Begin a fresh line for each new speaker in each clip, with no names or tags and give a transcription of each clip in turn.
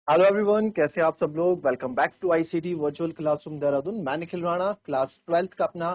Hello everyone, कैसे आप सब लोग। Welcome back to ICT virtual classroom Dehradun. मैं निखिल राणा। क्लास 12th का अपना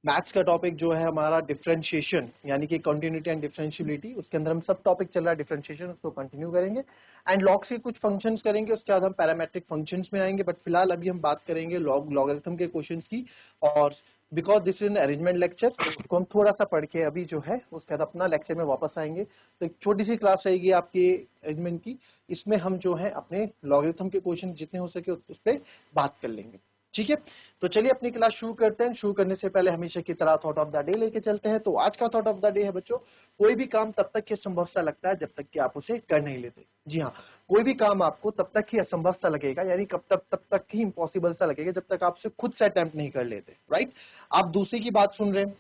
मैथ्स का टॉपिक जो है हमारा डिफरेंशिएशन यानी कि कंटिन्यूटी एंड डिफरेंशियबिलिटी, उसके अंदर हम सब टॉपिक चल रहा है डिफरेंशिएशन, उसको कंटिन्यू करेंगे एंड लॉग से कुछ फंक्शंस करेंगे। उसके बाद हम पैरामेट्रिक फंक्शंस में आएंगे, बट फिलहाल अभी हम बात करेंगे लॉगरिथम के क्वेश्चंस की। और because this is an arrangement lecture, उसको हम थोड़ा सा पढ़ के अभी जो है उसके बाद अपना लेक्चर में वापस आएंगे। तो एक छोटी सी क्लास रहेगी आपकी अरेंजमेंट की, इसमें हम जो है अपने लॉगरिथम के क्वेश्चन जितने हो सके उस पर बात कर लेंगे। ठीक है, तो चलिए अपनी क्लास शुरू करते हैं। शुरू करने से पहले हमेशा की तरह थॉट ऑफ द डे लेके चलते हैं। तो आज का थॉट ऑफ द डे है बच्चों, कोई भी काम तब तक ही असंभव सा लगता है जब तक कि आप उसे कर नहीं लेते। जी हाँ, कोई भी काम आपको तब तक ही असंभव सा लगेगा, यानी तब तक ही इम्पॉसिबल सा लगेगा जब तक आप उसे खुद से अटेम्प्ट नहीं कर लेते। राइट, आप दूसरे की बात सुन रहे हैं,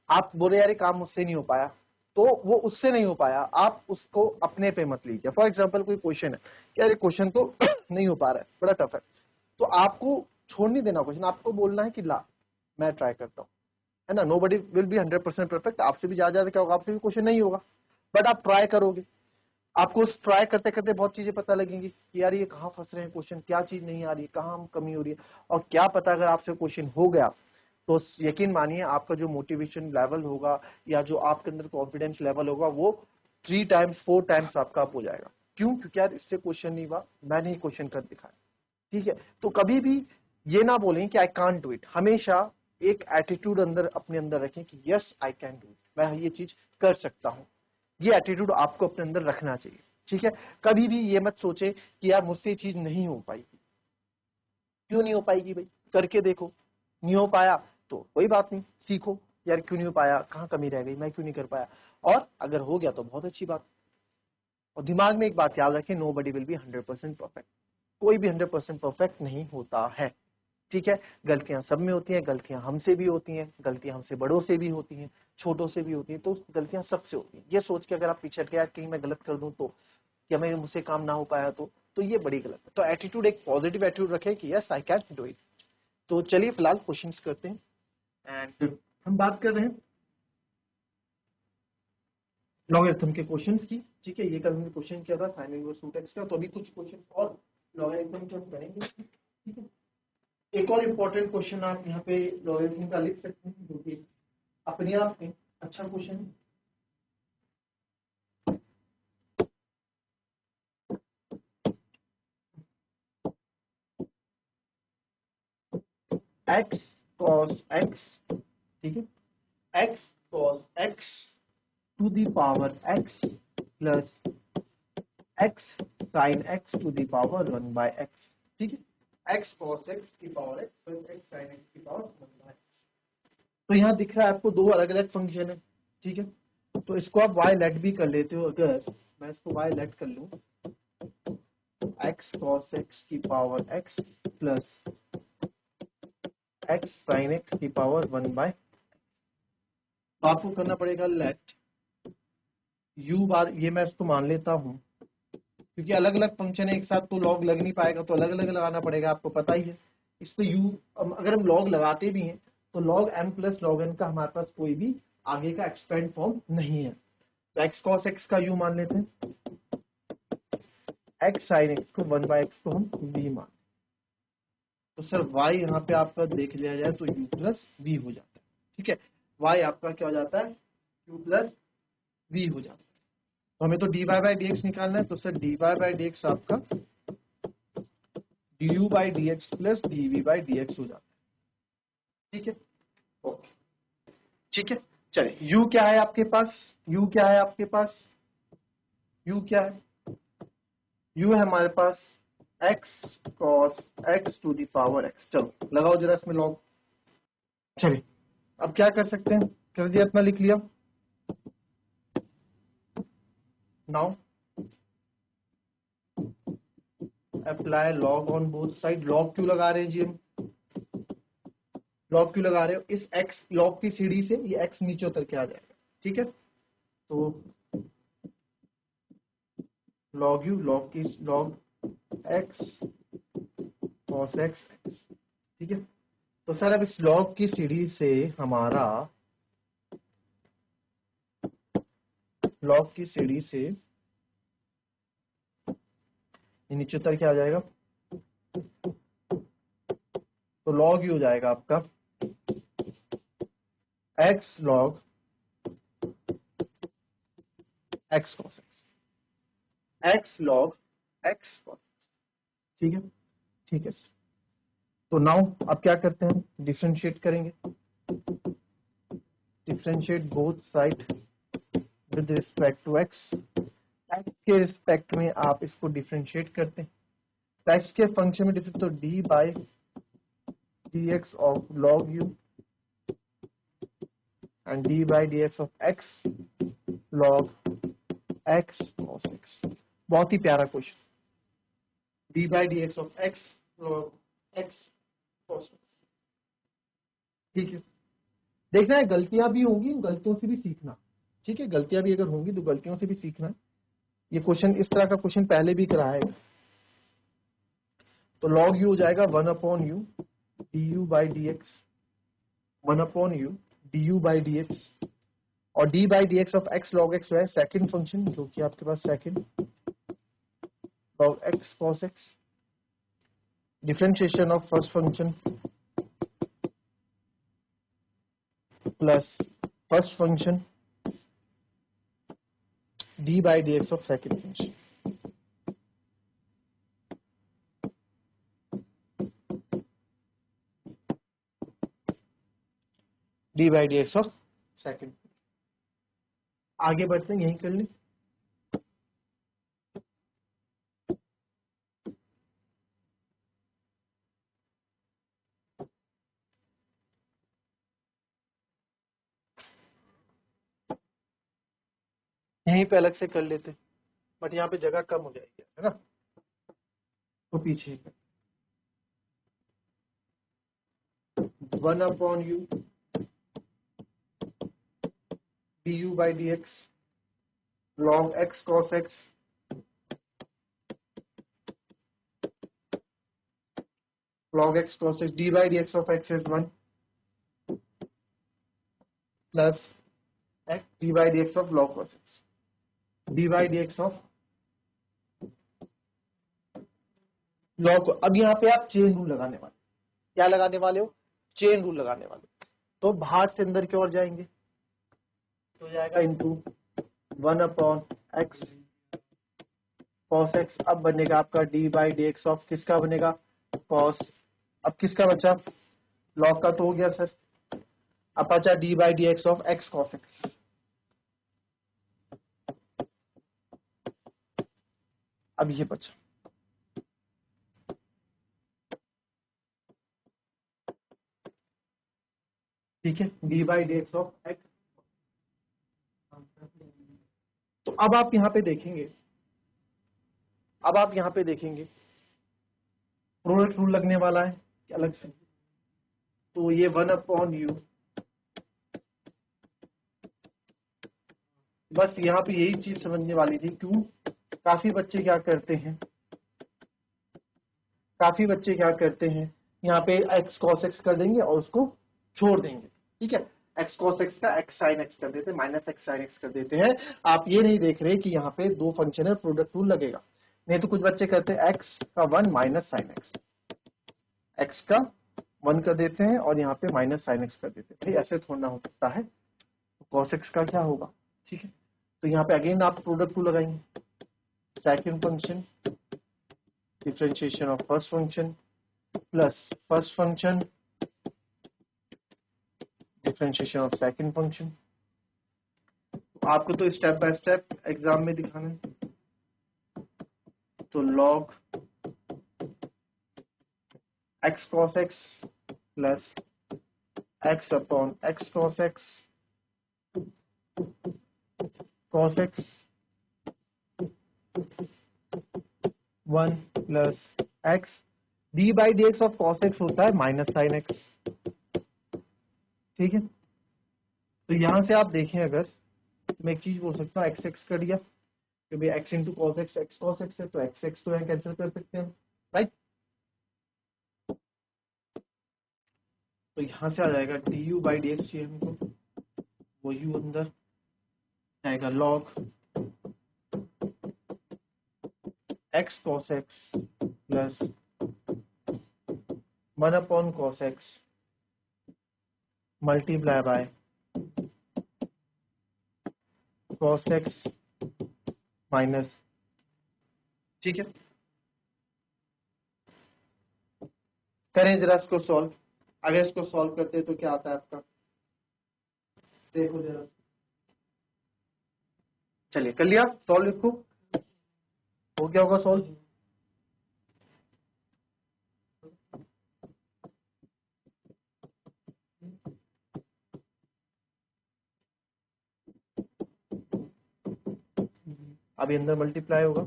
आप बोले यार ये काम मुझसे नहीं हो पाया, तो वो उससे नहीं हो पाया, आप उसको अपने पे मत लीजिए। फॉर एग्जाम्पल कोई क्वेश्चन है, यार ये क्वेश्चन तो नहीं हो पा रहा है, बड़ा टफ है, तो आपको छोड़ नहीं देना क्वेश्चन, आपको बोलना है कि ला मैं ट्राई करता हूँ, है ना। Nobody will be 100% perfect. आपसे भी ज्यादा क्या होगा, आपसे भी क्वेश्चन नहीं होगा, बट आप ट्राई करोगे। आपको उस ट्राई करते करते बहुत चीजें पता लगेंगी कि यार ये कहाँ फंस रहे हैं क्वेश्चन, क्या चीज नहीं आ रही है, कहाँ हम कमी हो रही है। और क्या पता अगर आपसे क्वेश्चन हो गया तो यकीन मानिए आपका जो मोटिवेशन लेवल होगा या जो आपके अंदर कॉन्फिडेंस लेवल होगा वो 3 टाइम्स 4 टाइम्स आपका अप हो जाएगा। क्यों? क्योंकि यार इससे क्वेश्चन नहीं हुआ, मैंने ही क्वेश्चन कर दिखाया। ठीक है, तो कभी भी ये ना बोलें कि आई कांट डू इट। हमेशा एक एटीट्यूड अंदर अपने अंदर रखें कि yes I can do it, मैं ये चीज कर सकता हूं। ये एटीट्यूड आपको अपने अंदर रखना चाहिए। ठीक है, कभी भी ये मत सोचे कि यार मुझसे ये चीज नहीं हो पाएगी। क्यों नहीं हो पाएगी भाई, करके देखो। नहीं हो पाया तो कोई बात नहीं, सीखो यार क्यों नहीं हो पाया, कहाँ कमी रह गई, मैं क्यों नहीं कर पाया। और अगर हो गया तो बहुत अच्छी बात। और दिमाग में एक बात याद रखें, nobody will be 100% perfect. कोई भी 100% परफेक्ट नहीं होता है। ठीक है, गलतियां सब में होती हैं, गलतियां हमसे भी होती हैं, गलतियां हमसे बड़ों से भी होती हैं, छोटों से भी होती हैं, तो गलतियां सबसे होती हैं। ये सोच के अगर आप पीछे हट के यार कहीं मैं गलत कर दूं तो, या मैं मुझसे काम ना हो पाया तो ये बड़ी गलत है। तो एटीट्यूड, एक पॉजिटिव एटीट्यूड रखें कि yes I can do it. तो चलिए फिलहाल क्वेश्चंस करते हैं एंड हम बात कर रहे हैं लॉगरिथम के क्वेश्चंस की। ठीक है, ये कल हमने क्वेश्चन किया था साइन इनवर्स रूट एक्स का, तो अभी कुछ क्वेश्चन और लॉगरिथम के हम करेंगे। ठीक है, एक और इम्पोर्टेंट क्वेश्चन आप यहाँ पे लॉगरिथम का लिख सकते हैं, जो कि अपने आप में अच्छा क्वेश्चन है। एक्स कॉस एक्स, ठीक है, x cos x to the power x plus x sine x to the power 1/x। ठीक है, एक्स कॉस एक्स की power x plus x sine x की पावर 1/x। तो यहाँ दिख रहा है आपको दो अलग अलग फंक्शन है। ठीक है, तो इसको आप y लेट भी कर लेते हो। अगर मैं इसको y लेट कर लूं, एक्स कॉस एक्स की power x plus x sine x की पावर 1/, तो आपको करना पड़ेगा लेट u बार, ये मैं इसको मान लेता हूं क्योंकि अलग अलग फंक्शन है एक साथ तो लॉग लग नहीं पाएगा, तो अलग अलग लगाना पड़ेगा, आपको पता ही है। इस पे u, अगर हम लॉग लगाते भी हैं तो log m plus log n का हमारे पास कोई भी आगे का एक्सपेंड फॉर्म नहीं है। तो एक्स कॉस एक्स का u मान लेते हैं, एक्स साइन एक्स को 1/x को हम v मान, तो सर y यहाँ पे आपका देख लिया जाए तो u प्लस वी हो जाता है। ठीक है, y आपका क्या हो जाता है, u प्लस वी हो जाता है। तो हमें तो dy बाई डी एक्स निकालना है, तो sir dy by D x आपका du by D x plus dv by D x हो जाता है। ठीक है, ओके, ठीक है। चलिए u क्या है आपके पास, u क्या है आपके पास, u क्या है, u है हमारे पास x cos x to the power x। चलो लगाओ जरा इसमें लॉग। चलिए अब क्या कर सकते हैं, कर दिया, इतना लिख लिया। Now apply log on both side. Log क्यों लगा रहे हैं जी हम, लॉग क्यों लगा रहे हो, इस x लॉग की सीढ़ी से ये x नीचे उतर के आ जाएगा। ठीक है, तो लॉग यू, लॉग की log x cos x x। ठीक है, तो सर अब इस लॉग की सीढ़ी से हमारा, लॉग की सीढ़ी से ये नीचे उतर के आ जाएगा, तो लॉग यू हो जाएगा आपका x log x cos x, x log x cos x. ठीक है, ठीक है सर। तो नाउ अब क्या करते हैं, डिफरेंशिएट करेंगे, differentiate both side with respect to x. X के रिस्पेक्ट में आप इसको डिफरेंशिएट करते हैं, तो एक्स के फंक्शन में डिफरेंस, तो D by D x of log you and D by D x of x log x cos x. बहुत ही प्यारा question, D by D x of x log x cos x. ठीक है, देखना है गलतियां भी होंगी, गलतियों से भी सीखना। ठीक है, गलतियां भी अगर होंगी तो गलतियों से भी सीखना। ये क्वेश्चन, इस तरह का क्वेश्चन पहले भी कराया है। तो लॉग यू हो जाएगा 1/u d u by D x, 1/u d u by D x, और d by D x of x log x है सेकंड फंक्शन, जो कि आपके पास second log x cos x, differentiation of first function plus first function d by D x of second function. D by D x of second. आगे बढ़ते हैं, यही कर लें। यहीं पे अलग से कर लेते, बट यहाँ पे जगह कम हो जाएगी, है ना, तो पीछे 1/u d u by D x log x cos x log x cos x, d by dx of x is 1 plus x d by dx of log cos x, d by dx of log। अब यहाँ पे आप chain rule लगाने वाले, क्या लगाने वाले हो, चेन रूल लगाने वाले। तो बाहर से अंदर की ओर जाएंगे, तो जाएगा इंटू 1/x cos x। अब बनेगा आपका d by dx of किसका बनेगा, cos। अब किसका बचा, log का तो हो गया सर, अब बचा d by dx of x cos x। अब ये बचा, ठीक है, d by dx of x। तो अब आप यहां पे देखेंगे, अब आप यहां पे देखेंगे प्रोडक्ट रूल लगने वाला है अलग से। तो ये 1/u, बस यहाँ पे यही चीज समझने वाली थी। क्यों, काफी बच्चे क्या करते हैं, काफी बच्चे क्या करते हैं, यहाँ पे x cos x कर देंगे और उसको छोड़ देंगे। ठीक है, x cos x का x sin x कर देते हैं, माइनस x sin x कर देते हैं। आप ये नहीं देख रहे कि यहाँ पे दो फंक्शन है, प्रोडक्ट रूल लगेगा। नहीं तो कुछ बच्चे कहते हैं x का 1 माइनस sin x, x का 1 कर देते हैं और यहाँ पे माइनस sin x कर देते हैं। भाई ऐसे थोड़ा हो सकता है, cos x का क्या होगा। ठीक है, तो यहाँ पे अगेन आप प्रोडक्ट रूल लगाएंगे, second function differentiation of first function plus first function differentiation of second function। आपको तो स्टेप बाय स्टेप एग्जाम में दिखाना है। तो log x cos x plus x upon x cos x cos x 1 plus x, d by D x of cos x होता है minus sin x। ठीक है, तो यहां से आप देखें, अगर मैं एक चीज बोल सकता हूँ, एक्स एक्स कर दिया, क्योंकि x into cos x x cos x है, तो एक्स एक्स तो यहाँ कैंसिल कर सकते हैं, राइट। तो यहां से आ जाएगा D u by D x चाहिए हमको, वो u अंदर आएगा log x cos x plus 1 upon cos x multiply by cos x minus, ठीक है। करें जरा इसको सॉल्व। अगर इसको सॉल्व करते हैं तो क्या आता है आपका, देखो जरा। चलिए कर लिया सॉल्व, इसको हो गया होगा सॉल्व। अभी अंदर मल्टीप्लाई होगा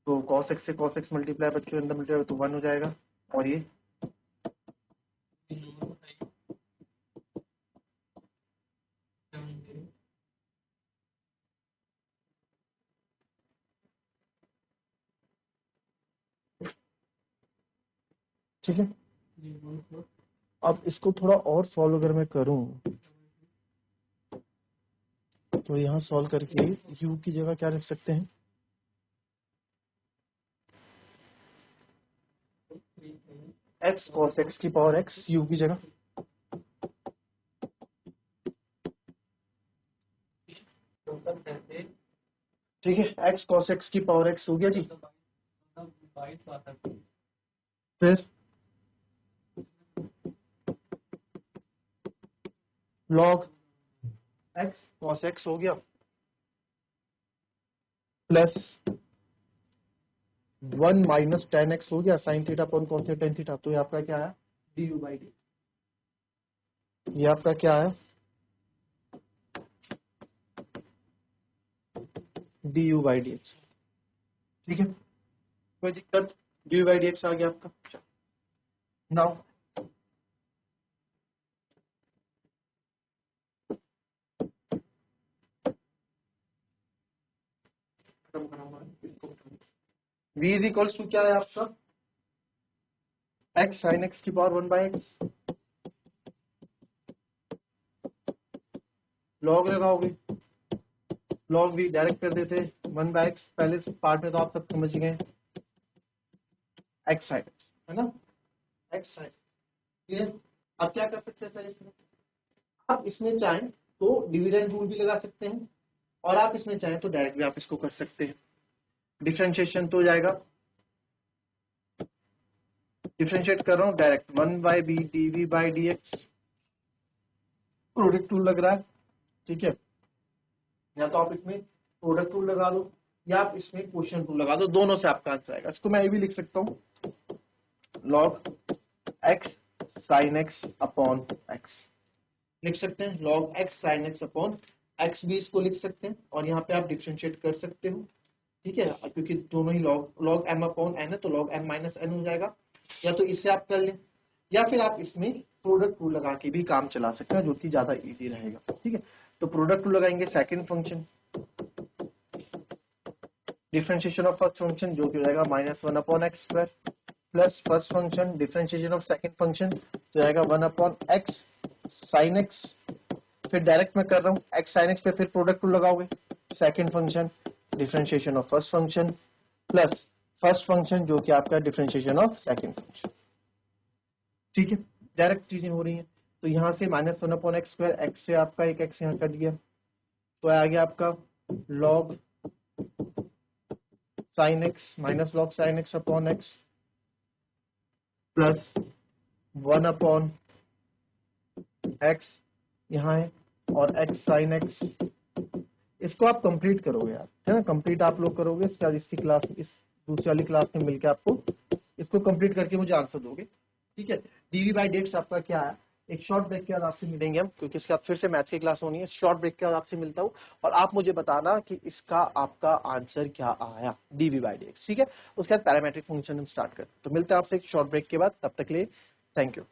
तो cos x से cos x मल्टीप्लाई बच्चों अंदर मल्टीप्लाई तो 1 हो जाएगा, और ये ठीक है। अब इसको थोड़ा और सॉल्व अगर मैं करूं तो यहाँ सॉल्व करके u की जगह क्या रख सकते हैं, x cos x की पावर x u की जगह, ठीक है। x cos x की पावर x हो गया जी। फिर log x cos x हो गया प्लस 1 माइनस टेन एक्स हो गया sine theta upon cos theta tan theta, तो ये आपका क्या है डी यू बाई डी, ये आपका क्या है d u by D x, ठीक है। कोई दिक्कत, d u by D x आ गया आपका। Now v is equals to क्या है आपका x साइन x की पावर 1 बाई एक्स, लॉग लगाओगे, लॉग v डायरेक्ट कर देते 1 बाई एक्स, पहले पार्ट में तो आप सब समझ गए x साइन x है ना, x साइन, क्लियर। अब क्या कर सकते हैं सर इसमें, आप इसमें चाहें तो डिविडेंड रूल भी लगा सकते हैं, और आप इसमें चाहें तो डायरेक्ट भी आप इसको कर सकते हैं। डिफरेंशिएशन तो हो जाएगा, डिफरेंशिएट कर रहा हूँ direct 1 by B D V by D X, product tool लग रहा है, ठीक है। या तो आप इसमें प्रोडक्ट टूल लगा दो या आप इसमें क्वेश्चन टूल लगा दो, दोनों से आपका आंसर आएगा। इसको मैं ये भी लिख सकता हूँ log x sine x upon x लिख सकते हैं, log x sine x upon x भी इसको लिख सकते हैं, और यहाँ पे आप डिफरेंशिएट कर सकते हो, ठीक है, क्योंकि दोनों ही लॉग एम अपॉन एन है तो लॉग एम माइनस एन हो जाएगा। या तो इससे आप कर लें या फिर आप इसमें प्रोडक्ट टूल लगा के भी काम चला सकते हैं, जो कि ज्यादा इजी रहेगा, ठीक है। तो प्रोडक्ट टूल लगाएंगे, second function differentiation of first function जो कि हो जाएगा -1 upon x square plus first function differentiation of second function तो जाएगा 1 अपॉन एक्स साइन एक्स, फिर डायरेक्ट मैं कर रहा हूँ एक्स साइन एक्स पे फिर प्रोडक्ट टूल लगाओगे, second function differentiation of first function plus first function जो कि आपका डिफरेंशिएशन ऑफ सेकंड फंक्शन, ठीक है। डायरेक्ट चीजें हो रही हैं, तो यहाँ से -1 अपॉन एक्स स्क्वायर, एक्स से आपका एक एक्स यहाँ कर दिया तो आ गया आपका log sine x minus log sine x upon x plus 1 upon x यहाँ है, और एक्स साइन एक्स, इसको आप कंप्लीट करोगे यार, है ना, कंप्लीट आप लोग करोगे इसका, इसकी क्लास इस दूसरी वाली क्लास में मिलकर आपको इसको कंप्लीट करके मुझे आंसर दोगे, ठीक है। डीवी बाई डेक्स आपका क्या है, एक शॉर्ट ब्रेक के बाद आपसे मिलेंगे हम, क्योंकि इसके बाद फिर से मैथ्स की क्लास होनी है। शॉर्ट ब्रेक के बाद आपसे मिलता हूँ और आप मुझे बताना कि इसका आपका आंसर क्या आया डीवी बाई डेक्स, ठीक है। उसके बाद पैरामेट्रिक फंक्शन हम स्टार्ट करते हैं। तो मिलते हैं आपसे एक शॉर्ट ब्रेक के बाद, तब तक के लिए थैंक यू।